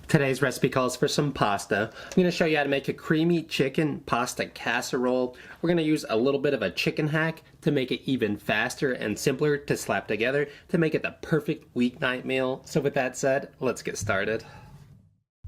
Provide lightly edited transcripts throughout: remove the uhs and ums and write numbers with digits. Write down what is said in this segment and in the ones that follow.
Today's recipe calls for some pasta. I'm going to show you how to make a creamy chicken pasta casserole. We're going to use a little bit of a chicken hack to make it even faster and simpler to slap together to make it the perfect weeknight meal. So with that said, let's get started.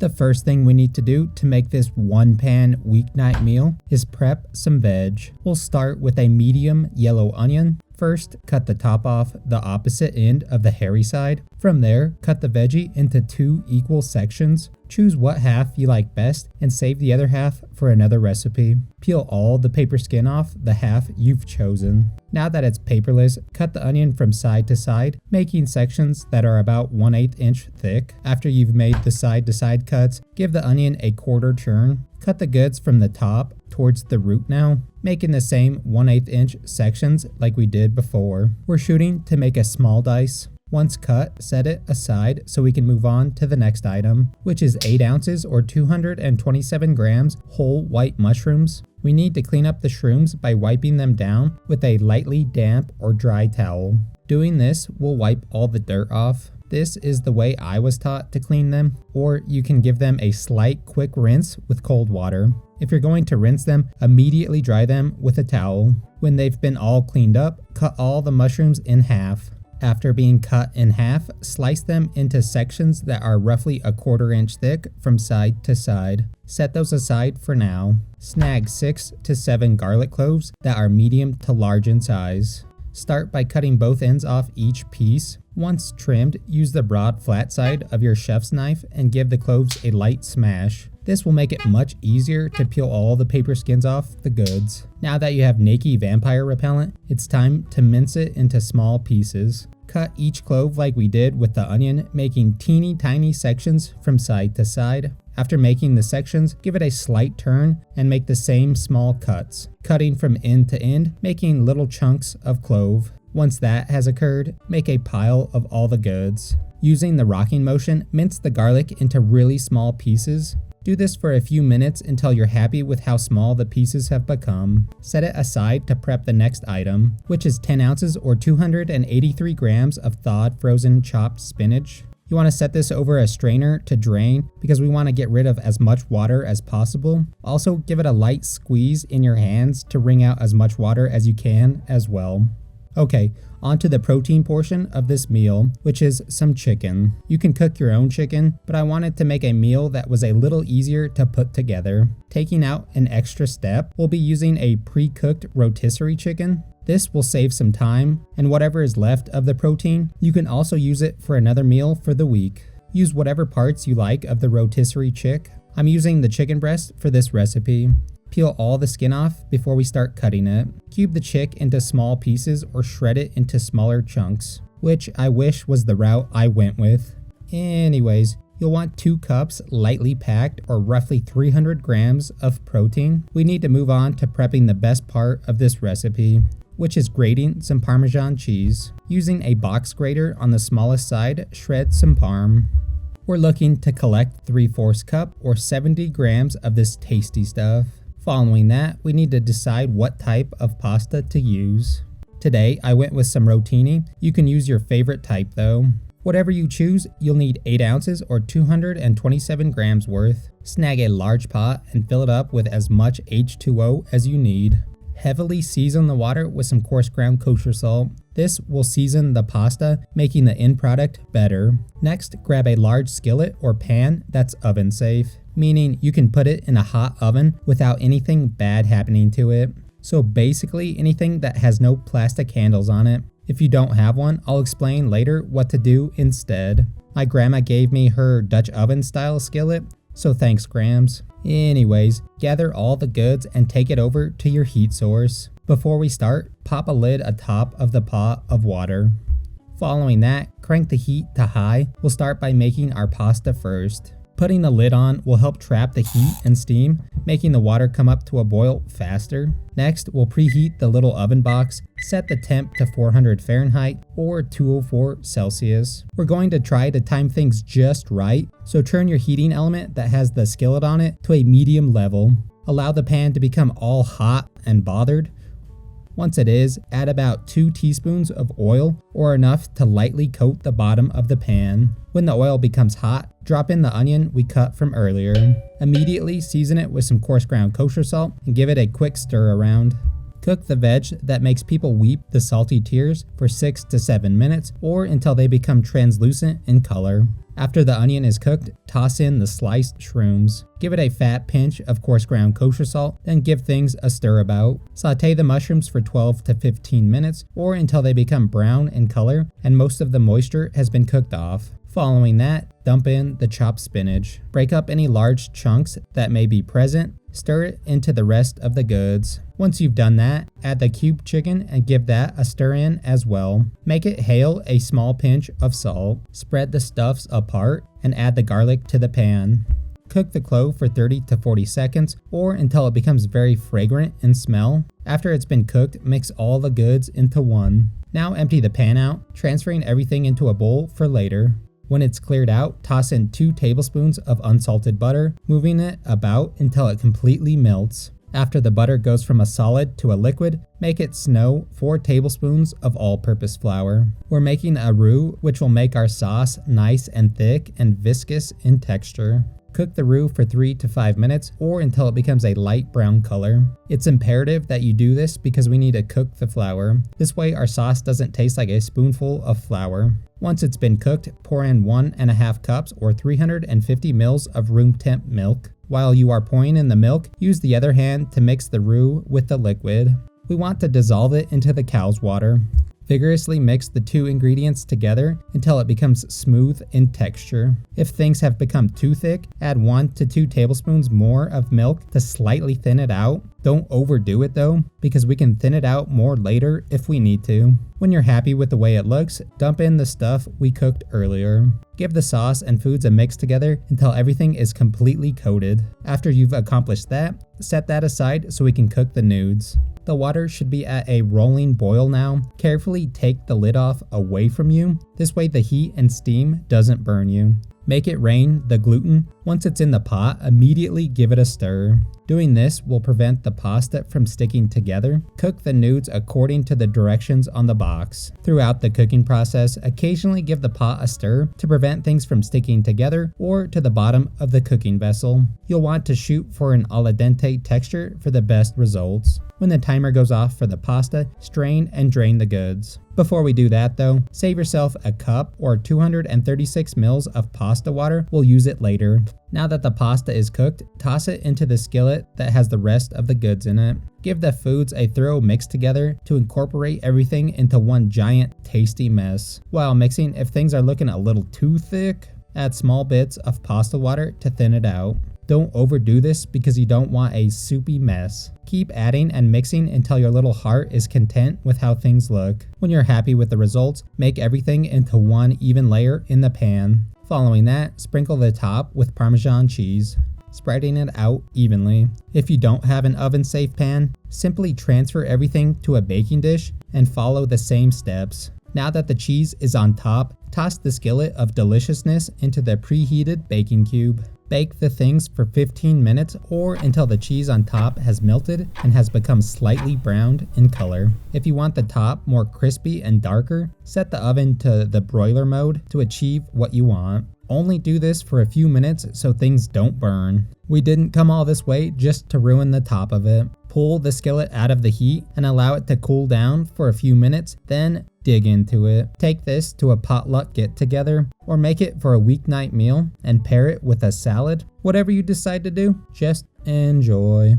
The first thing we need to do to make this one-pan weeknight meal is prep some veg. We'll start with a medium yellow onion. First, cut the top off the opposite end of the hairy side. From there, cut the veggie into 2 equal sections. Choose what half you like best and save the other half for another recipe. Peel all the paper skin off the half you've chosen. Now that it's paperless, cut the onion from side to side, making sections that are about 1/8 inch thick. After you've made the side to side cuts, give the onion a quarter turn. Cut the goods from the top towards the root now, making the same 1/8 inch sections like we did before. We're shooting to make a small dice. Once cut, set it aside so we can move on to the next item, which is 8 ounces or 227 grams whole white mushrooms. We need to clean up the shrooms by wiping them down with a lightly damp or dry towel. Doing this will wipe all the dirt off. This is the way I was taught to clean them, or you can give them a slight quick rinse with cold water. If you're going to rinse them, immediately dry them with a towel. When they've been all cleaned up, cut all the mushrooms in half. After being cut in half, slice them into sections that are roughly a 1/4 inch thick from side to side. Set those aside for now. Snag 6 to 7 garlic cloves that are medium to large in size. Start by cutting both ends off each piece. Once trimmed, use the broad flat side of your chef's knife and give the cloves a light smash. This will make it much easier to peel all the paper skins off the goods. Now that you have Nakey vampire repellent, it's time to mince it into small pieces. Cut each clove like we did with the onion, making teeny tiny sections from side to side. After making the sections, give it a slight turn and make the same small cuts, cutting from end to end, making little chunks of clove. Once that has occurred, make a pile of all the goods. Using the rocking motion, mince the garlic into really small pieces. Do this for a few minutes until you're happy with how small the pieces have become. Set it aside to prep the next item, which is 10 ounces or 283 grams of thawed frozen chopped spinach. You want to set this over a strainer to drain because we want to get rid of as much water as possible. Also, give it a light squeeze in your hands to wring out as much water as you can as well. Okay, on to the protein portion of this meal, which is some chicken. You can cook your own chicken, but I wanted to make a meal that was a little easier to put together. Taking out an extra step, we'll be using a pre-cooked rotisserie chicken. This will save some time, and whatever is left of the protein, you can also use it for another meal for the week. Use whatever parts you like of the rotisserie chick. I'm using the chicken breast for this recipe. Peel all the skin off before we start cutting it. Cube the chick into small pieces or shred it into smaller chunks, which I wish was the route I went with. Anyways, you'll want 2 cups lightly packed or roughly 300 grams of protein. We need to move on to prepping the best part of this recipe, which is grating some Parmesan cheese. Using a box grater on the smallest side, shred some parm. We're looking to collect 3/4 cup or 70 grams of this tasty stuff. Following that, we need to decide what type of pasta to use. Today, I went with some rotini. You can use your favorite type though. Whatever you choose, you'll need 8 ounces or 227 grams worth. Snag a large pot and fill it up with as much H2O as you need. Heavily season the water with some coarse ground kosher salt. This will season the pasta, making the end product better. Next, grab a large skillet or pan that's oven safe, meaning you can put it in a hot oven without anything bad happening to it. So basically anything that has no plastic handles on it. If you don't have one, I'll explain later what to do instead. My grandma gave me her Dutch oven style skillet, so thanks Grams. Anyways, gather all the goods and take it over to your heat source. Before we start, pop a lid atop of the pot of water. Following that, crank the heat to high. We'll start by making our pasta first. Putting the lid on will help trap the heat and steam, making the water come up to a boil faster. Next, we'll preheat the little oven box. Set the temp to 400 Fahrenheit or 204 Celsius. We're going to try to time things just right, so turn your heating element that has the skillet on it to a medium level. Allow the pan to become all hot and bothered. Once it is, add about 2 teaspoons of oil or enough to lightly coat the bottom of the pan. When the oil becomes hot, drop in the onion we cut from earlier. Immediately season it with some coarse ground kosher salt and give it a quick stir around. Cook the veg that makes people weep the salty tears for 6 to 7 minutes or until they become translucent in color. After the onion is cooked, toss in the sliced shrooms. Give it a fat pinch of coarse ground kosher salt, then give things a stir about. Sauté the mushrooms for 12 to 15 minutes or until they become brown in color and most of the moisture has been cooked off. Following that, dump in the chopped spinach. Break up any large chunks that may be present. Stir it into the rest of the goods. Once you've done that, add the cubed chicken and give that a stir in as well. Make it hail a small pinch of salt. Spread the stuffs apart and add the garlic to the pan. Cook the clove for 30 to 40 seconds or until it becomes very fragrant in smell. After it's been cooked, mix all the goods into one. Now empty the pan out, transferring everything into a bowl for later. When it's cleared out, toss in 2 tablespoons of unsalted butter, moving it about until it completely melts. After the butter goes from a solid to a liquid, make it snow 4 tablespoons of all-purpose flour. We're making a roux which will make our sauce nice and thick and viscous in texture. Cook the roux for 3 to 5 minutes or until it becomes a light brown color. It's imperative that you do this because we need to cook the flour. This way our sauce doesn't taste like a spoonful of flour. Once it's been cooked, pour in 1.5 cups or 350 ml of room temp milk. While you are pouring in the milk, use the other hand to mix the roux with the liquid. We want to dissolve it into the cow's water. Vigorously mix the 2 ingredients together until it becomes smooth in texture. If things have become too thick, add 1 to 2 tablespoons more of milk to slightly thin it out. Don't overdo it though, because we can thin it out more later if we need to. When you're happy with the way it looks, dump in the stuff we cooked earlier. Give the sauce and foods a mix together until everything is completely coated. After you've accomplished that, set that aside so we can cook the nudes. The water should be at a rolling boil now. Carefully take the lid off away from you. This way the heat and steam doesn't burn you. Make it rain the gluten. Once it's in the pot, immediately give it a stir. Doing this will prevent the pasta from sticking together. Cook the nudes according to the directions on the box. Throughout the cooking process, occasionally give the pot a stir to prevent things from sticking together or to the bottom of the cooking vessel. You'll want to shoot for an al dente texture for the best results. When the timer goes off for the pasta, strain and drain the goods. Before we do that though, save yourself a cup or 236 ml of pasta water. We'll use it later. Now that the pasta is cooked, toss it into the skillet that has the rest of the goods in it. Give the foods a thorough mix together to incorporate everything into one giant tasty mess. While mixing, if things are looking a little too thick, add small bits of pasta water to thin it out. Don't overdo this because you don't want a soupy mess. Keep adding and mixing until your little heart is content with how things look. When you're happy with the results, make everything into one even layer in the pan. Following that, sprinkle the top with Parmesan cheese, spreading it out evenly. If you don't have an oven-safe pan, simply transfer everything to a baking dish and follow the same steps. Now that the cheese is on top, toss the skillet of deliciousness into the preheated baking cube. Bake the things for 15 minutes or until the cheese on top has melted and has become slightly browned in color. If you want the top more crispy and darker, set the oven to the broiler mode to achieve what you want. Only do this for a few minutes so things don't burn. We didn't come all this way just to ruin the top of it. Pull the skillet out of the heat and allow it to cool down for a few minutes, then dig into it. Take this to a potluck get-together or make it for a weeknight meal and pair it with a salad. Whatever you decide to do, just enjoy.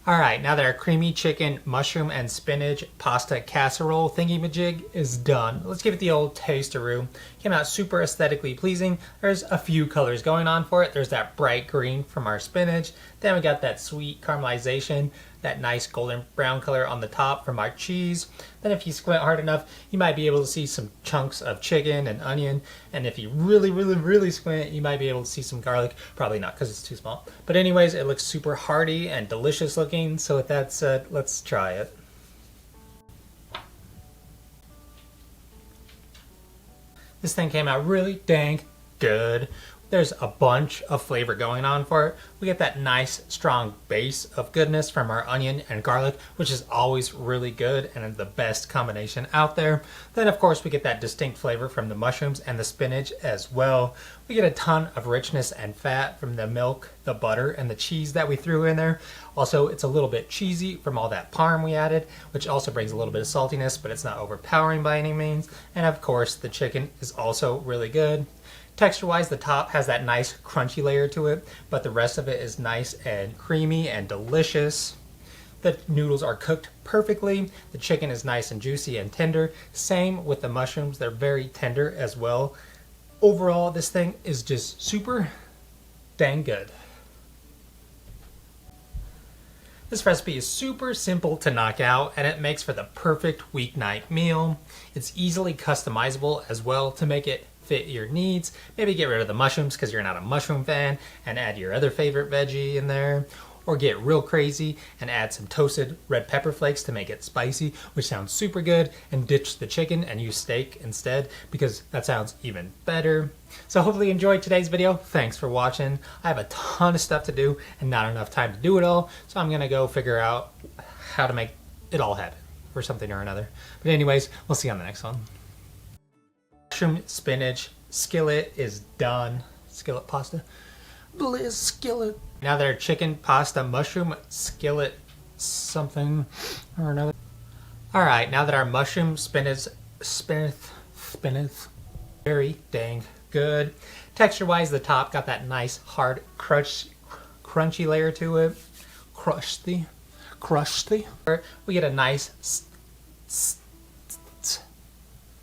Alright, now that our creamy chicken, mushroom, and spinach pasta casserole thingy-majig is done, let's give it the old taste-a-roo. Came out super aesthetically pleasing. There's a few colors going on for it. There's that bright green from our spinach. Then we got that sweet caramelization, that nice golden brown color on the top from our cheese. Then if you squint hard enough, you might be able to see some chunks of chicken and onion. And if you really squint, you might be able to see some garlic. Probably not because it's too small. But anyways, it looks super hearty and delicious looking. So with that said, let's try it. This thing came out really dang good. there's a bunch of flavor going on for it. We get that nice strong base of goodness from our onion and garlic, which is always really good and the best combination out there. Then of course we get that distinct flavor from the mushrooms and the spinach as well. We get a ton of richness and fat from the milk, the butter, and the cheese that we threw in there. Also, it's a little bit cheesy from all that parm we added, which also brings a little bit of saltiness, but it's not overpowering by any means. And of course, the chicken is also really good. Texture-wise, the top has that nice crunchy layer to it, but the rest of it is nice and creamy and delicious. The noodles are cooked perfectly. The chicken is nice and juicy and tender. Same with the mushrooms. They're very tender as well. Overall, this thing is just super dang good. This recipe is super simple to knock out, and it makes for the perfect weeknight meal. It's easily customizable as well to make it fit your needs. Maybe get rid of the mushrooms because you're not a mushroom fan and add your other favorite veggie in there. Or get real crazy and add some toasted red pepper flakes to make it spicy, which sounds super good, and ditch the chicken and use steak instead because that sounds even better. So hopefully you enjoyed today's video. Thanks for watching. I have a ton of stuff to do and not enough time to do it all, so I'm gonna go figure out how to make it all happen or something or another. But anyways, we'll see you on the next one. Mushroom spinach skillet is done. Skillet pasta. Bliss skillet. Now that our chicken pasta mushroom skillet something or another. Alright, now that our mushroom spinach very dang good. Texture wise, the top got that nice hard crunchy layer to it. Crusty. We get a nice